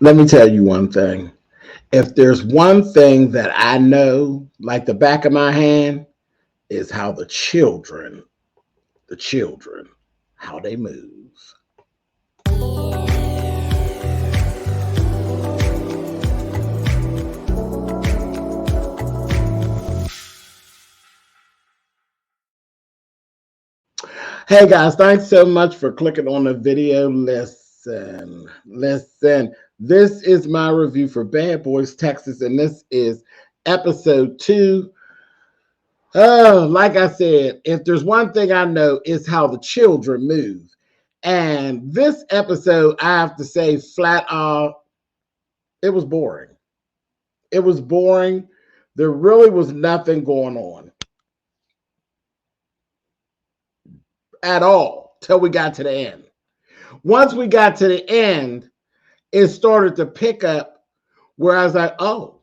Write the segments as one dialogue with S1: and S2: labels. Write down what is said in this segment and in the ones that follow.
S1: Let me tell you one thing. If there's one thing that I know, like the back of my hand, is how the children, how they move. Hey guys, thanks so much for clicking on the video. Listen. This is my review for Bad Boys Texas, and this is episode 2. Oh, like I said, if there's one thing I know, it's how the children move. And this episode, I have to say, flat out, it was boring. It was boring. There really was nothing going on at all till we got to the end. Once we got to the end, it started to pick up where I was like, oh.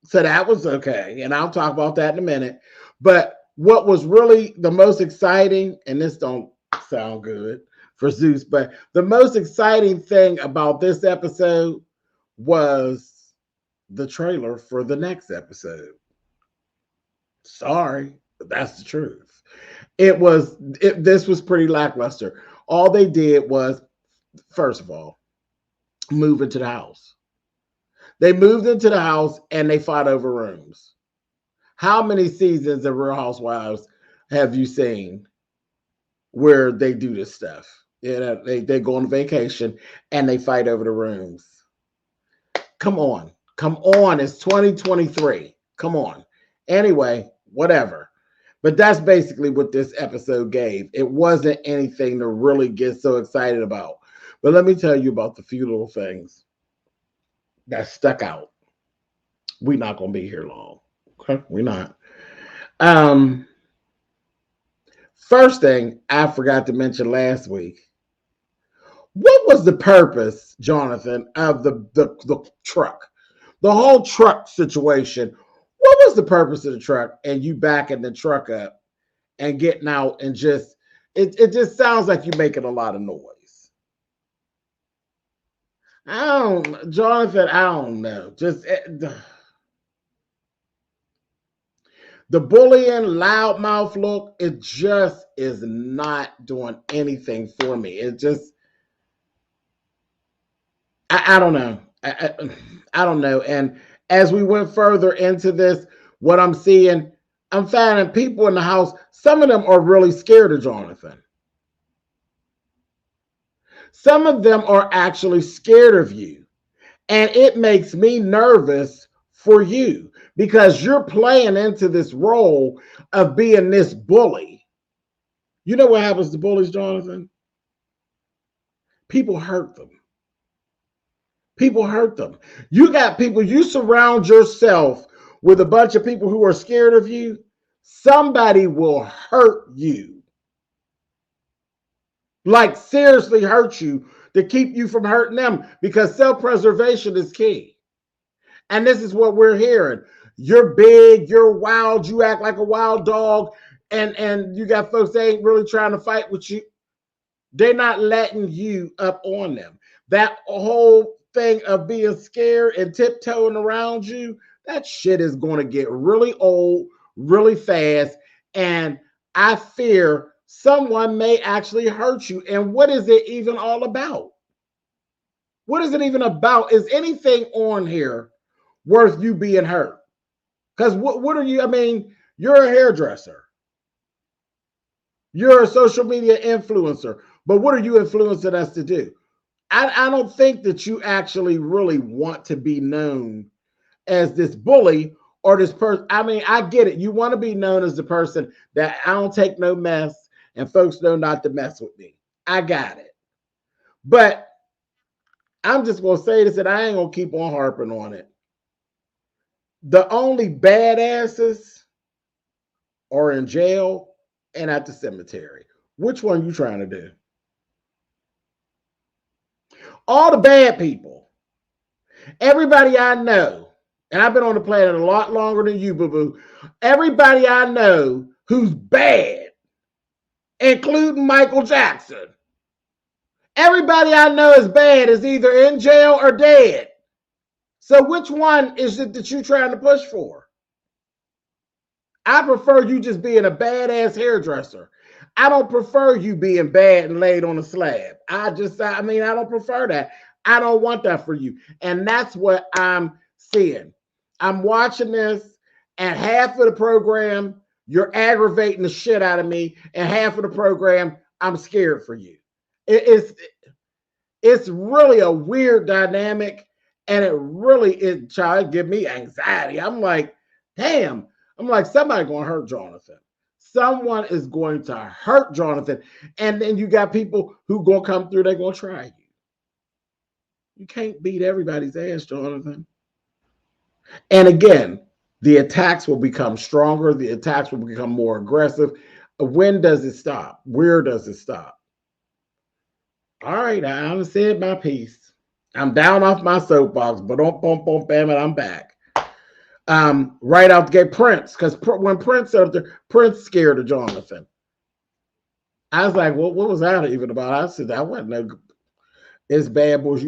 S1: So that was okay. And I'll talk about that in a minute. But what was really the most exciting, and this don't sound good for Zeus, but the most exciting thing about this episode was the trailer for the next episode. Sorry, but that's the truth. This was pretty lackluster. All they did was, first of all, move into the house. They moved into the house and they fought over rooms. How many seasons of Real Housewives have you seen where they do this stuff? You know, they go on vacation and they fight over the rooms. Come on. It's 2023. Come on. Anyway, whatever. But that's basically what this episode gave. It wasn't anything to really get so excited about. But let me tell you about the few little things that stuck out. We're not going to be here long. Okay? We're not. First thing I forgot to mention last week. What was the purpose, Jonathan, of the truck? The whole truck situation. What was the purpose of the truck and you backing the truck up and getting out and just, it just sounds like you're making a lot of noise. Jonathan, I don't know. Just the bullying, loudmouth look, it just is not doing anything for me. It just, I don't know. I don't know. And as we went further into this, what I'm seeing, I'm finding people in the house, some of them are really scared of Jonathan. Some of them are actually scared of you. And it makes me nervous for you because you're playing into this role of being this bully. You know what happens to bullies, Jonathan? People hurt them. People hurt them. You got people, you surround yourself with a bunch of people who are scared of you, somebody will hurt you. Like seriously hurt you to keep you from hurting them because self-preservation is key. And this is what we're hearing. You're big, you're wild, you act like a wild dog, and you got folks that ain't really trying to fight with you. They're not letting you up on them. That whole thing of being scared and tiptoeing around you, that shit is going to get really old, really fast. And I fear someone may actually hurt you. And what is it even all about? What is it even about? Is anything on here worth you being hurt? Because what are you? I mean, you're a hairdresser. You're a social media influencer. But what are you influencing us to do? I don't think that you actually really want to be known as this bully or this person. I mean, I get it. You want to be known as the person that I don't take no mess and folks know not to mess with me. I got it. But I'm just going to say this and I ain't going to keep on harping on it. The only badasses are in jail and at the cemetery. Which one you trying to do? All the bad people, everybody I know, and I've been on the planet a lot longer than you, boo-boo. Everybody I know who's bad, including Michael Jackson, Everybody I know is bad is either in jail or dead. So which one is it that you're trying to push for? I prefer you just being a badass hairdresser. I don't prefer you being bad and laid on a slab. I don't prefer that. I don't want that for you. And that's what I'm seeing. I'm watching this, and half of the program, you're aggravating the shit out of me, and half of the program, I'm scared for you. It's really a weird dynamic, and it child give me anxiety. I'm like, damn. I'm like, somebody gonna hurt Jonathan. Someone is going to hurt Jonathan. And then you got people who gonna come through, they're gonna try you. You can't beat everybody's ass, Jonathan. And again, the attacks will become stronger, the attacks will become more aggressive. When does it stop? Where does it stop? All right, I said my piece. I'm down off my soapbox, but don't bump, bam, and I'm back. Right out the gate, Prince, because when Prince said there, Prince scared of Jonathan. I was like, well, what was that even about? I said, that wasn't no, it's bad boys,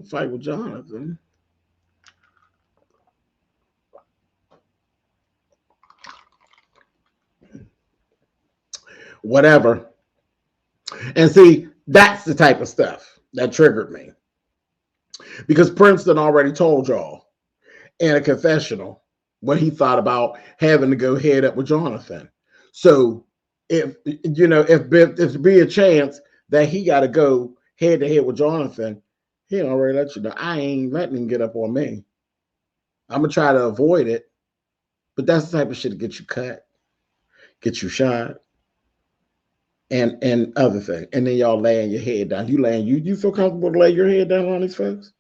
S1: fight with Jonathan. Whatever. And see, that's the type of stuff that triggered me. Because Princeton already told y'all in a confessional what he thought about having to go head up with Jonathan. So if there be a chance that he got to go head to head with Jonathan, he already let you know, I ain't letting him get up on me. I'm gonna try to avoid it, but that's the type of shit to get you cut, get you shot, and other thing. And then y'all laying your head down. You feel comfortable to lay your head down on these folks?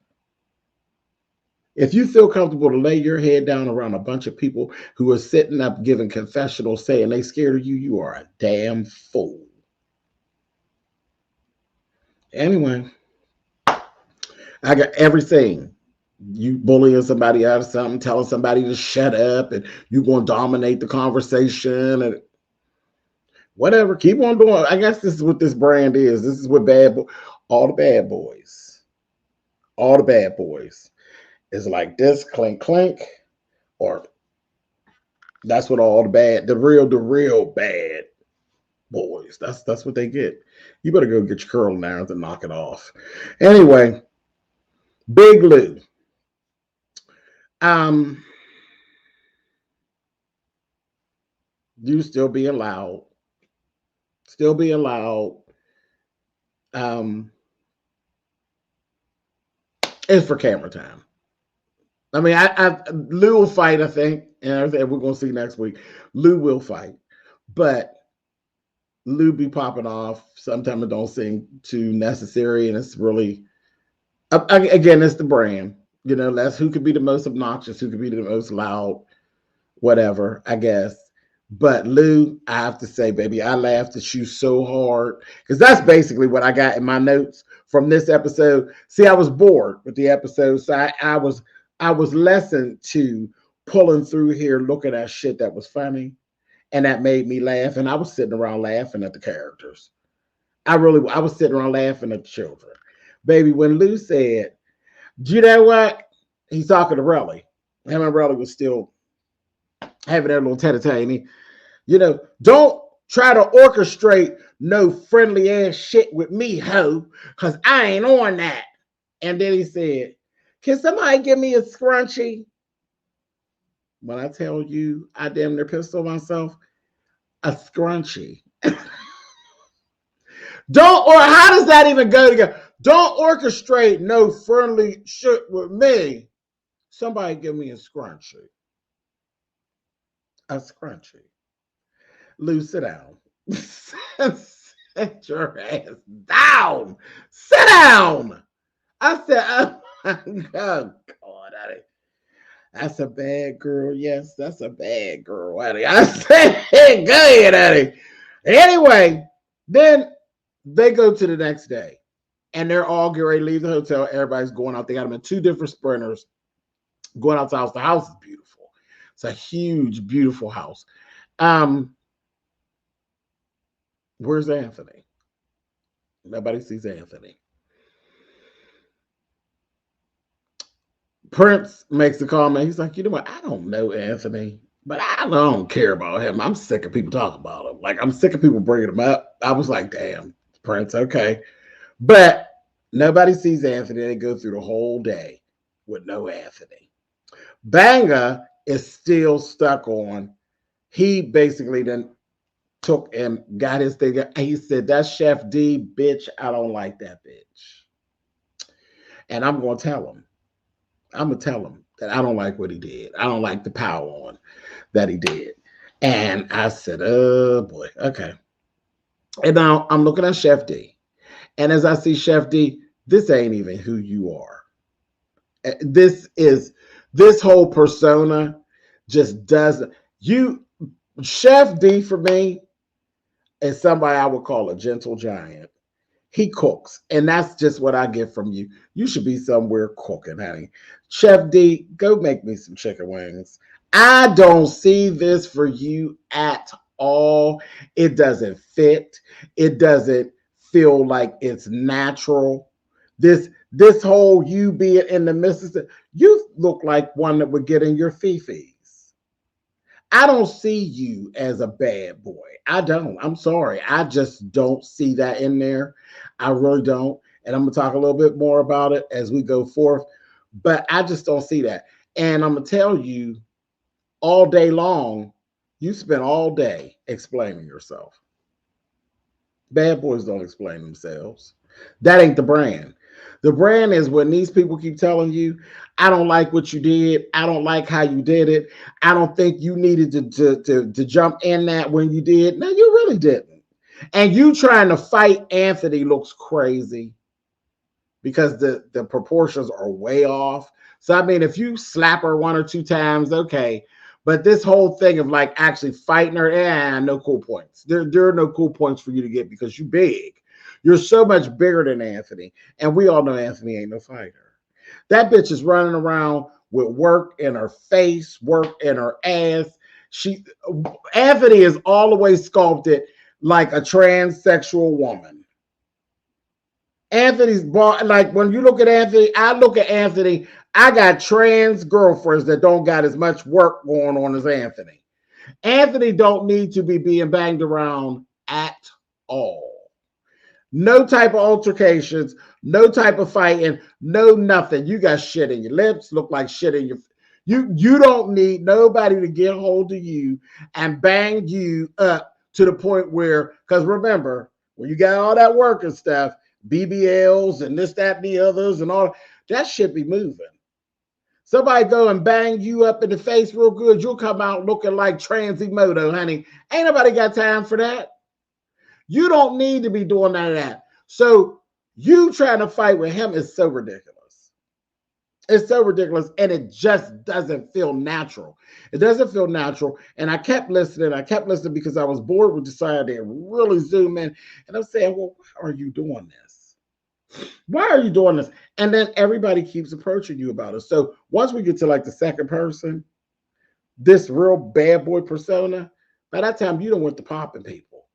S1: If you feel comfortable to lay your head down around a bunch of people who are sitting up giving confessionals saying they scared of you, you are a damn fool. Anyway, I got everything. You bullying somebody out of something, telling somebody to shut up, and you're going to dominate the conversation, and whatever. Keep on doing. I guess this is what this brand is. This is what all the bad boys is like this, clink, clink, or that's what all the real bad boys. That's what they get. You better go get your curling irons and knock it off. Anyway, Big Lou. You still being loud. Still being loud. It's for camera time. I mean, Lou will fight, I think, and we're going to see next week. Lou will fight, but Lou be popping off. Sometimes it don't seem too necessary, and it's really, again, it's the brand. That's who could be the most obnoxious, who could be the most loud, whatever, I guess. But Lou, I have to say, baby, I laughed at you so hard, because that's basically what I got in my notes from this episode. See, I was bored with the episode, so I was lessened to pulling through here, looking at shit that was funny, and that made me laugh. And I was sitting around laughing at the characters. I was sitting around laughing at the children. Baby, when Lou said, you know what? He's talking to Relly. Him and Relly was still having that little tete-a-tete. Don't try to orchestrate no friendly ass shit with me, ho, because I ain't on that. And then he said, can somebody give me a scrunchie? When I tell you, I damn near pistol myself, a scrunchie. How does that even go together? Don't orchestrate no friendly shit with me. Somebody give me a scrunchie. A scrunchie. Lou, sit down. Sit your ass down. Sit down. I said, oh God, that's a bad girl. Yes, that's a bad girl, Eddie. I said, hey, go ahead, Eddie. Anyway, then they go to the next day, and they're all getting ready to leave the hotel. Everybody's going out. They got them in 2 different sprinters going out to the house. The house is beautiful. It's a huge, beautiful house. Where's Anthony? Nobody sees Anthony. Prince makes a comment. He's like, you know what? I don't know Anthony, but I don't care about him. I'm sick of people talking about him. Like, I'm sick of people bringing him up. I was like, damn, Prince, okay. But nobody sees Anthony. They go through the whole day with no Anthony. Banga is still stuck on. He basically then took and got his thing. And he said, that's Chef D, bitch. I don't like that bitch. And I'm going to tell him. I'm going to tell him that I don't like what he did. I don't like the power on that he did. And I said, oh boy, okay. And now I'm looking at Chef D. And as I see Chef D, this ain't even who you are. This whole persona just doesn't. Chef D for me is somebody I would call a gentle giant. He cooks, and that's just what I get from you. You should be somewhere cooking, honey. Chef D, go make me some chicken wings. I don't see this for you at all. It doesn't fit. It doesn't feel like it's natural. This whole you being in the Mississippi, you look like one that would get in your fifis. I don't see you as a bad boy. I don't. I'm sorry. I just don't see that in there. I really don't. And I'm going to talk a little bit more about it as we go forth. But I just don't see that. And I'm going to tell you all day long, you spend all day explaining yourself. Bad boys don't explain themselves. That ain't the brand. The brand is when these people keep telling you, I don't like what you did. I don't like how you did it. I don't think you needed to jump in that when you did. No, you really didn't. And you trying to fight Anthony looks crazy because the proportions are way off. So, I mean, if you slap her one or two times, okay. But this whole thing of like actually fighting her, no cool points. There are no cool points for you to get because you big. You're so much bigger than Anthony. And we all know Anthony ain't no fighter. That bitch is running around with work in her face, work in her ass. Anthony is all the way sculpted like a transsexual woman. Anthony's like when you look at Anthony, I look at Anthony, I got trans girlfriends that don't got as much work going on as Anthony. Anthony don't need to be being banged around at all. No type of altercations, no type of fighting, no nothing. You got shit in your lips, look like shit in your. You don't need nobody to get hold of you and bang you up to the point where, because remember, when you got all that work and stuff, BBLs and this, that, and the others and all, that shit be moving. Somebody go and bang you up in the face real good, you'll come out looking like Transimoto, honey. Ain't nobody got time for that. You don't need to be doing none of that. So you trying to fight with him is so ridiculous. It's so ridiculous, and it just doesn't feel natural. It doesn't feel natural, and I kept listening. Because I was bored with deciding to really zoom in, and I'm saying, well, why are you doing this? Why are you doing this? And then everybody keeps approaching you about it. So once we get to like the second person, this real bad boy persona, by that time you don't want to popping people.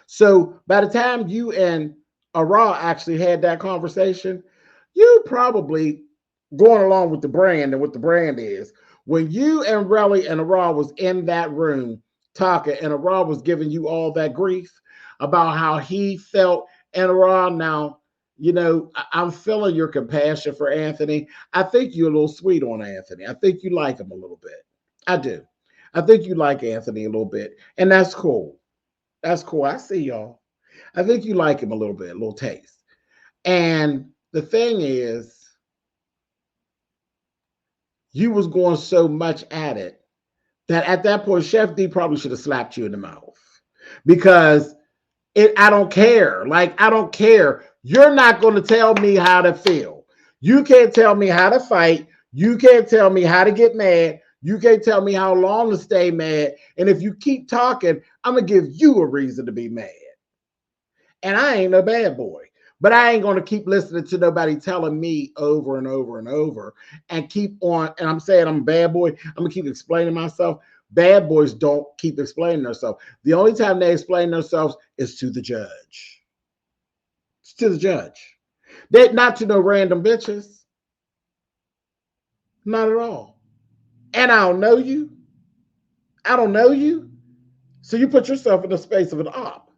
S1: So by the time you and Ara actually had that conversation, you probably going along with the brand and what the brand is. When you and Relly and Ara was in that room talking and Ara was giving you all that grief about how he felt, and Ara, now, you know, I'm feeling your compassion for Anthony. I think you're a little sweet on Anthony. I think you like him a little bit. I do. I think you like Anthony a little bit, and that's cool. That's cool. I see y'all. I think you like him a little bit, a little taste. And the thing is, you was going so much at it that at that point, Chef D probably should have slapped you in the mouth because I don't care. Like, I don't care. You're not going to tell me how to feel. You can't tell me how to fight. You can't tell me how to get mad. You can't tell me how long to stay mad. And if you keep talking, I'm going to give you a reason to be mad. And I ain't no bad boy. But I ain't going to keep listening to nobody telling me over and over and over and keep on. And I'm saying I'm a bad boy. I'm going to keep explaining myself. Bad boys don't keep explaining themselves. The only time they explain themselves is to the judge. to the judge. They not to no random bitches. Not at all. And I don't know you. I don't know you. So you put yourself in the space of an op.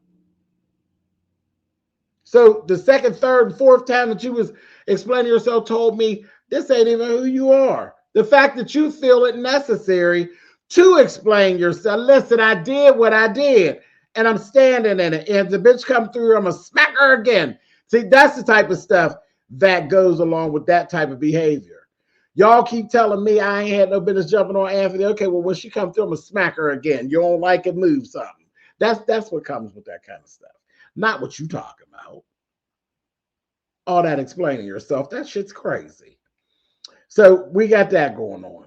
S1: So the second, third, and fourth time that you was explaining yourself told me this ain't even who you are. The fact that you feel it necessary to explain yourself. Listen, I did what I did, and I'm standing in it. And if the bitch come through, I'm gonna smack her again. See, that's the type of stuff that goes along with that type of behavior. Y'all keep telling me I ain't had no business jumping on Anthony. Okay, well, when she comes through, I'm gonna smack her again. You don't like it, move something. That's what comes with that kind of stuff. Not what you talking about. All that explaining yourself, that shit's crazy. So we got that going on.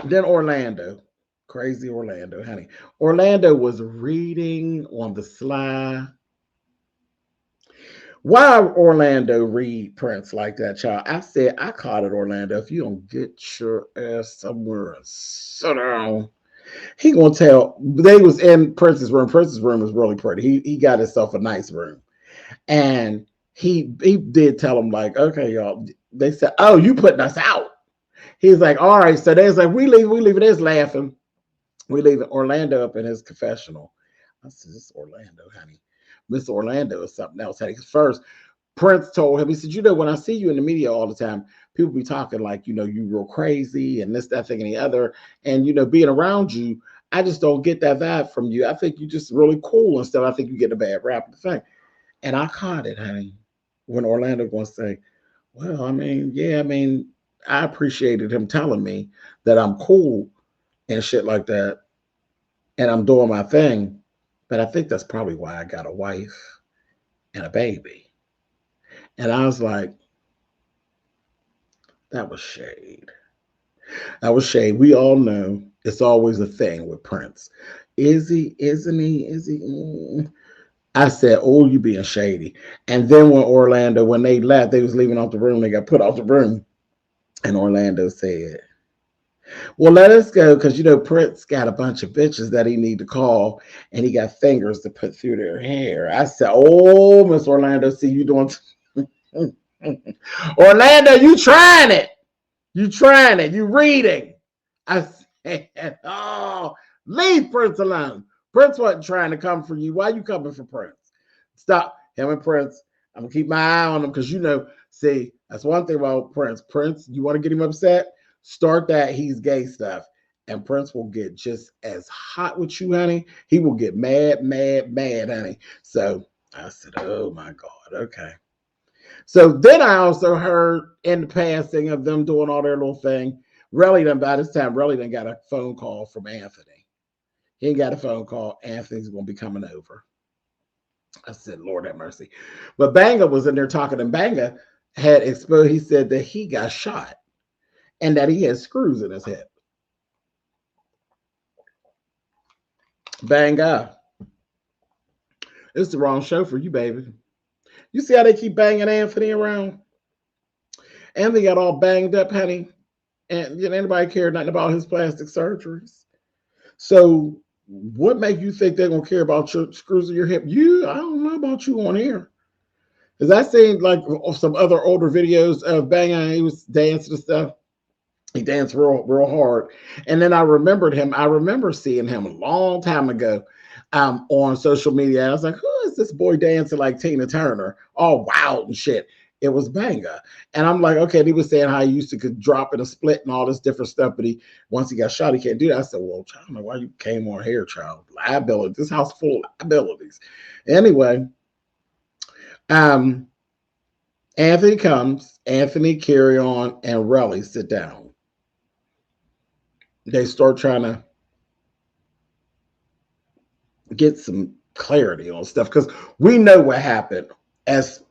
S1: Then Orlando, crazy Orlando, honey. Orlando was reading on the sly. Why Orlando read Prince like that, child? I said, I caught it, Orlando. If you don't get your ass somewhere and sit down, he gonna tell. They was in Prince's room. Prince's room is really pretty. He got himself a nice room, and he did tell him like, okay, y'all. They said, oh, you putting us out. He's like, all right. So they was like, we leave. There's laughing. We leave Orlando up in his confessional. I said, this is Orlando, honey. Mr. Orlando is something else. Honey. First, Prince told him, he said, you know, when I see you in the media all the time, people be talking like, you know, you real crazy and this, that, thing, and the other. And, you know, being around you, I just don't get that vibe from you. I think you just really cool and stuff. I think you get a bad rap the thing. And I caught it, honey, when Orlando going to say, well, I mean, yeah, I mean, I appreciated him telling me that I'm cool and shit like that. And I'm doing my thing. But I think that's probably why I got a wife and a baby. And I was like, that was shade. That was shade. We all know it's always a thing with Prince. Is he? Isn't he? Is he? I said, oh, you being shady. And then when Orlando, when they left, they was leaving out the room. They got put out the room. And Orlando said, well, let us go because, you know, Prince got a bunch of bitches that he need to call, and he got fingers to put through their hair. I said, oh, Miss Orlando, see you doing. Orlando, you trying it. You trying it. You reading. I said, oh, leave Prince alone. Prince wasn't trying to come for you. Why you coming for Prince? Stop him and Prince. I'm going to keep my eye on him because, you know, see, that's one thing about Prince. Prince, you want to get him upset? Start that he's gay stuff. And Prince will get just as hot with you, honey. He will get mad, honey. So I said, oh, my God. Okay. So then I also heard in the passing of them doing all their little thing, by this time, Relly done got a phone call from Anthony. He ain't got a phone call. Anthony's going to be coming over. I said, Lord have mercy. But Banga was in there talking, and Banga had exposed, he said that he got shot and that he had screws in his head. Banga. It's the wrong show for you, baby. You see how they keep banging Anthony around? Anthony got all banged up, honey. And you know, anybody care nothing about his plastic surgeries? So what make you think they're going to care about your screws in your hip? I don't know about you on here. Because I seen like some other older videos of Banga. He was dancing and stuff. He danced real hard. And then I remembered him. I remember seeing him a long time ago on social media. I was like, who is this boy dancing like Tina Turner? All wild and shit. It was Banga. And I'm like, okay, and he was saying how he used to could drop in a split and all this different stuff, but once he got shot, he can't do that. I said, well, I don't know why you came on here, child. Liability. This house full of liabilities. Anyway, Anthony comes, Anthony, Carry On, and Relly sit down. They start trying to get some clarity on stuff because we know what happened as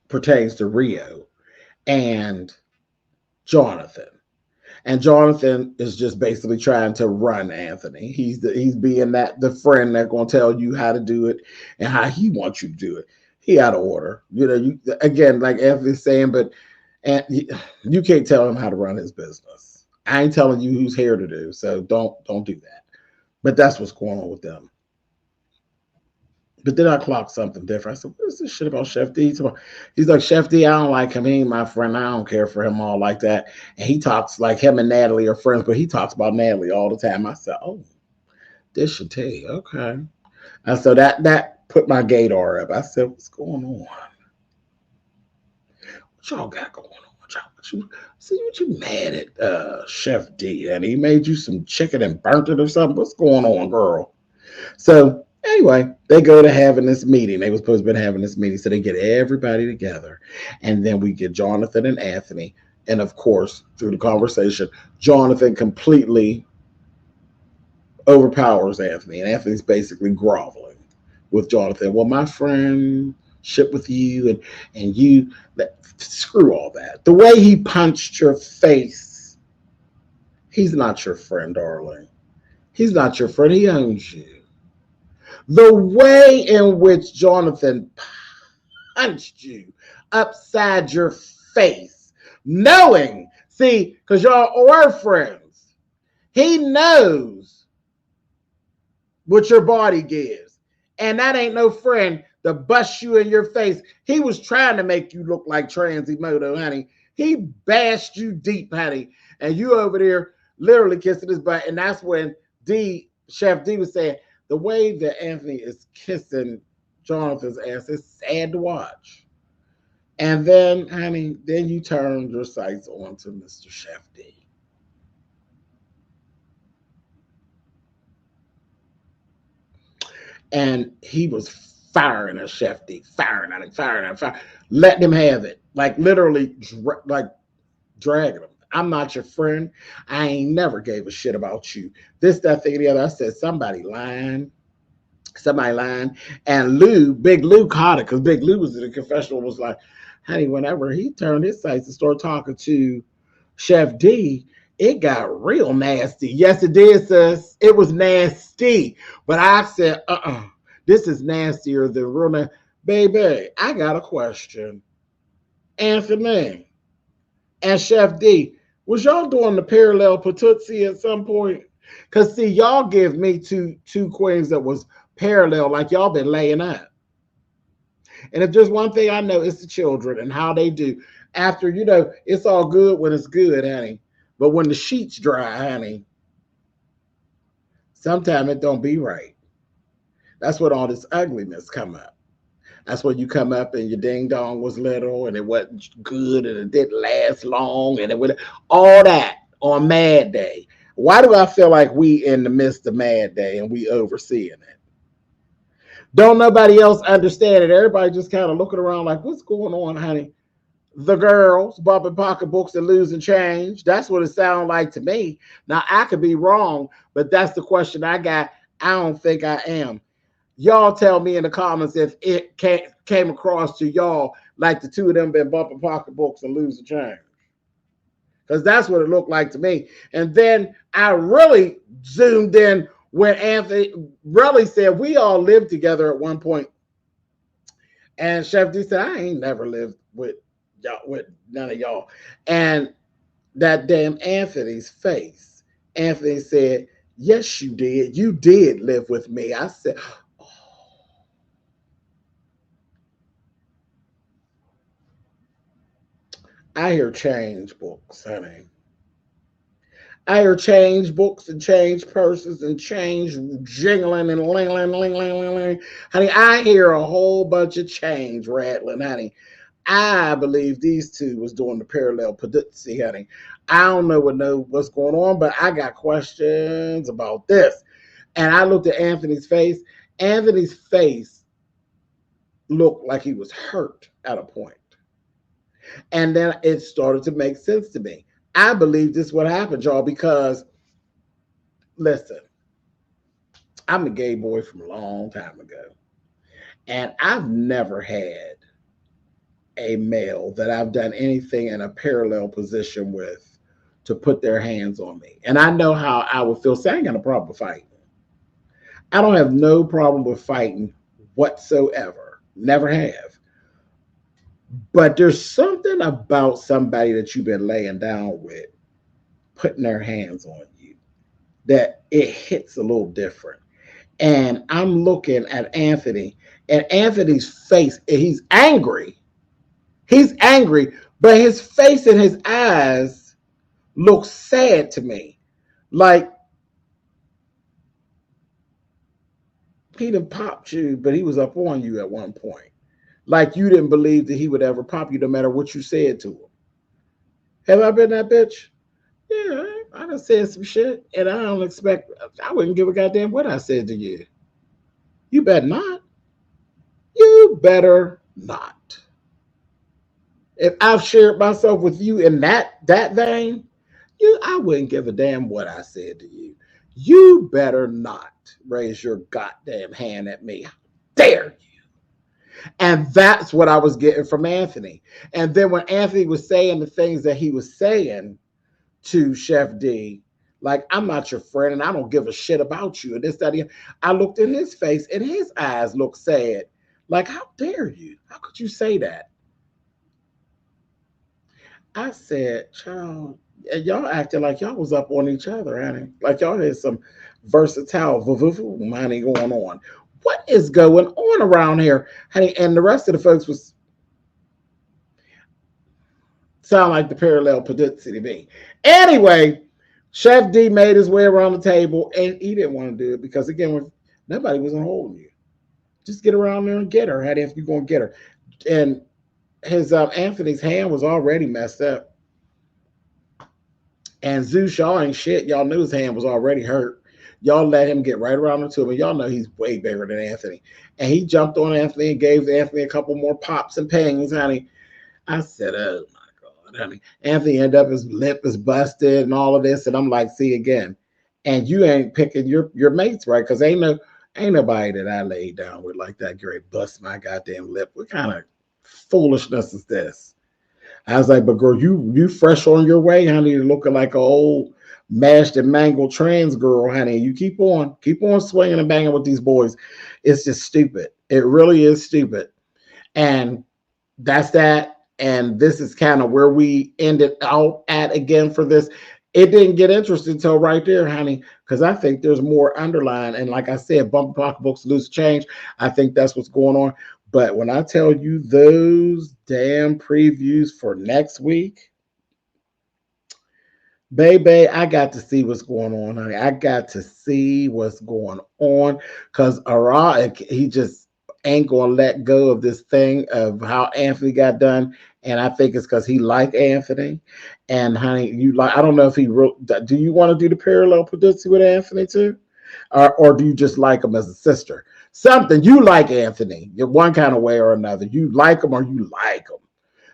S1: pertains to Rio and Jonathan. And Jonathan is just basically trying to run Anthony. He's being the friend that's going to tell you how to do it and how he wants you to do it. He out of order. You know, again, like Anthony's saying, but you can't tell him how to run his business. I ain't telling you who's here to do, so don't do that. But that's what's going on with them. But then I clocked something different. I said, what is this shit about Chef D? He's like, Chef D, I don't like him. He ain't my friend. I don't care for him all like that. And he talks like him and Natalie are friends, but he talks about Natalie all the time. I said, oh, this should tell you. Okay. And so that put my gaydar up. I said, what's going on? What y'all got going on? What you mad at Chef D? And he made you some chicken and burnt it or something? What's going on, girl? So anyway, they go to having this meeting. They were supposed to be having this meeting. So they get everybody together. And then we get Jonathan and Anthony. And of course, through the conversation, Jonathan completely overpowers Anthony. And Anthony's basically groveling with Jonathan. Well, my friend ship with you and you screw all that. The way he punched your face, he's not your friend, darling. He's not your friend. He owns you. The way in which Jonathan punched you upside your face, knowing, see, because y'all were friends, he knows what your body gives. And that ain't no friend to bust you in your face. He was trying to make you look like Transimoto, honey. He bashed you deep, honey. And you over there literally kissing his butt. And that's when Chef D was saying, the way that Anthony is kissing Jonathan's ass is sad to watch. And then, honey, then you turned your sights on to Mr. Chef D. And he was firing at Chef D, firing at him, letting him have it. Like literally, dragging him. I'm not your friend. I ain't never gave a shit about you. This, that, thing, the other. I said, somebody lying. And Big Lou caught it because Big Lou was in the confessional, was like, honey, whenever he turned his sights and started talking to Chef D, it got real nasty. Yes, it did, sis. It was nasty. But I said, this is nastier than real nasty. Baby, I got a question. Anthony and Chef D, was y'all doing the parallel patootie at some point? Because, see, y'all give me two queens that was parallel, like y'all been laying up. And if there's one thing I know, it's the children and how they do. After, it's all good when it's good, honey. But when the sheets dry, honey, sometimes it don't be right. That's when all this ugliness come up. That's when you come up and your ding dong was little and it wasn't good and it didn't last long and it would all that on Mad Day. Why do I feel like we in the midst of Mad Day and we overseeing it? Don't nobody else understand it. Everybody just kind of looking around like, what's going on, honey? The girls bumping pocketbooks and losing change. That's what it sounds like to me. Now, I could be wrong, but that's the question I got. I don't think I am. Y'all tell me in the comments if it came across to y'all like the two of them been bumping pocketbooks and losing change. Because that's what it looked like to me. And then I really zoomed in when Anthony really said we all lived together at one point. And Chef D said, I ain't never lived with y'all, with none of y'all. And that damn Anthony's face. Anthony said, yes, you did. You did live with me. I said, I hear change books, honey. I hear change books and change purses and change jingling and ling, ling, ling, ling, ling, ling. Honey, I hear a whole bunch of change rattling, honey. I believe these two was doing the parallel patootie, honey. I don't know what's going on, but I got questions about this. And I looked at Anthony's face. Anthony's face looked like he was hurt at a point. And then it started to make sense to me. I believe this is what happened, y'all, because, listen, I'm a gay boy from a long time ago. And I've never had a male that I've done anything in a parallel position with to put their hands on me. And I know how I would feel. So I ain't got a problem with fighting. I don't have no problem with fighting whatsoever. Never have. But there's something about somebody that you've been laying down with, putting their hands on you, that it hits a little different. And I'm looking at Anthony, and Anthony's face, and he's angry. He's angry, but his face and his eyes look sad to me. Like he done popped you, but he was up on you at one point. Like you didn't believe that he would ever pop you no matter what you said to him. Have I been that bitch? Yeah, I done said some shit, and I wouldn't give a goddamn what I said to you. You better not. You better not. If I've shared myself with you in that vein, I wouldn't give a damn what I said to you. You better not raise your goddamn hand at me. How dare you? And that's what I was getting from Anthony. And then when Anthony was saying the things that he was saying to Chef D, like, I'm not your friend and I don't give a shit about you. And this, that, I looked in his face and his eyes looked sad. Like, how dare you? How could you say that? I said, child, y'all acting like y'all was up on each other, honey. Like y'all had some versatile money going on. What is going on around here, honey? And the rest of the folks was sound like the parallel publicity to me. Anyway, Chef D made his way around the table, and he didn't want to do it because, again, nobody was holding you. Just get around there and get her, honey, if you're going to get her. And his Anthony's hand was already messed up. And Zeus, y'all ain't shit. Y'all knew his hand was already hurt. Y'all let him get right around into him, and y'all know he's way bigger than Anthony. And he jumped on Anthony and gave Anthony a couple more pops and pangs, honey. I said, oh my God, honey. Anthony ended up, his lip is busted and all of this. And I'm like, see again. And you ain't picking your mates right, because ain't nobody that I laid down with like that great bust my goddamn lip. What kind of foolishness is this? I was like, but girl, you fresh on your way, honey. You're looking like an old mashed and mangled trans girl, honey. You keep on swinging and banging with these boys. It's just stupid. It really is stupid. And that's that. And this is kind of where we ended out at again for this. It didn't get interesting until right there, honey, because I think there's more underlying. And like I said, bumper pocketbooks lose change. I think that's what's going on. But when I tell you those damn previews for next week, baby, I got to see what's going on, honey. I got to see what's going on because Ara, he just ain't going to let go of this thing of how Anthony got done. And I think it's because he liked Anthony. And honey, I don't know if he wrote, do you want to do the parallel publicity with Anthony too? Or do you just like him as a sister? Something, you like Anthony in one kind of way or another. You like him or you like him.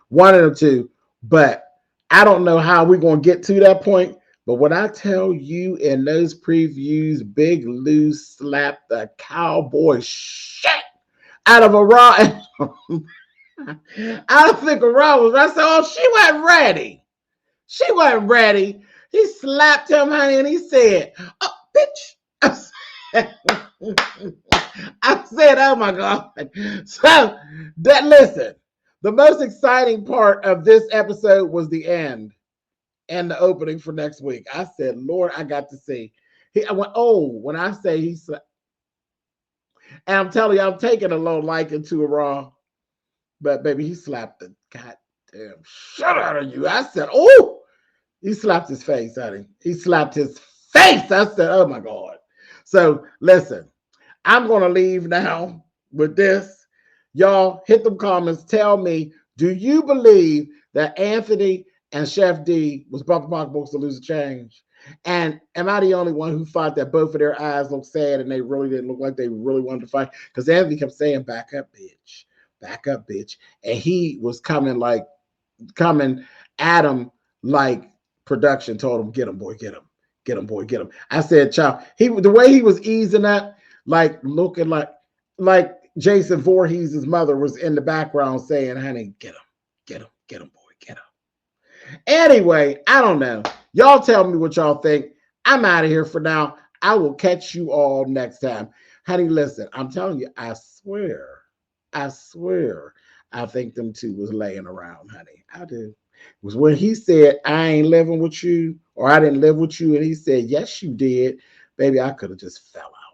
S1: One of the two. But I don't know how we're going to get to that point. But when I tell you in those previews, Big Lou slapped the cowboy shit out of a Raw. I don't think a Raw was. I said, oh, she wasn't ready. She wasn't ready. He slapped him, honey, and he said, oh, bitch. I said, oh my God. So listen, the most exciting part of this episode was the end and the opening for next week. I said, Lord, I got to see. I went, oh, when I say he said, and I'm telling you, I'm taking a low liking to a Raw, but baby, he slapped the goddamn shit out of you. I said, oh, he slapped his face, honey. He slapped his face. I said, oh my God. So listen, I'm going to leave now with this. Y'all hit them comments. Tell me, do you believe that Anthony and Chef D was bumper pocketbooks to lose a change? And am I the only one who thought that both of their eyes looked sad and they really didn't look like they really wanted to fight? Because Anthony kept saying, back up, bitch. Back up, bitch. And he was coming at him like production told him, get him, boy, get him. Get him, boy, get him. I said, child, the way he was easing up, like looking like Jason Voorhees' mother was in the background saying, honey, get him, boy, get him. Anyway, I don't know. Y'all tell me what y'all think. I'm out of here for now. I will catch you all next time. Honey, listen, I'm telling you, I swear, I think them two was laying around, honey. I do. It was when he said, I ain't living with you, or I didn't live with you, and he said, yes, you did. Baby, I could have just fell out.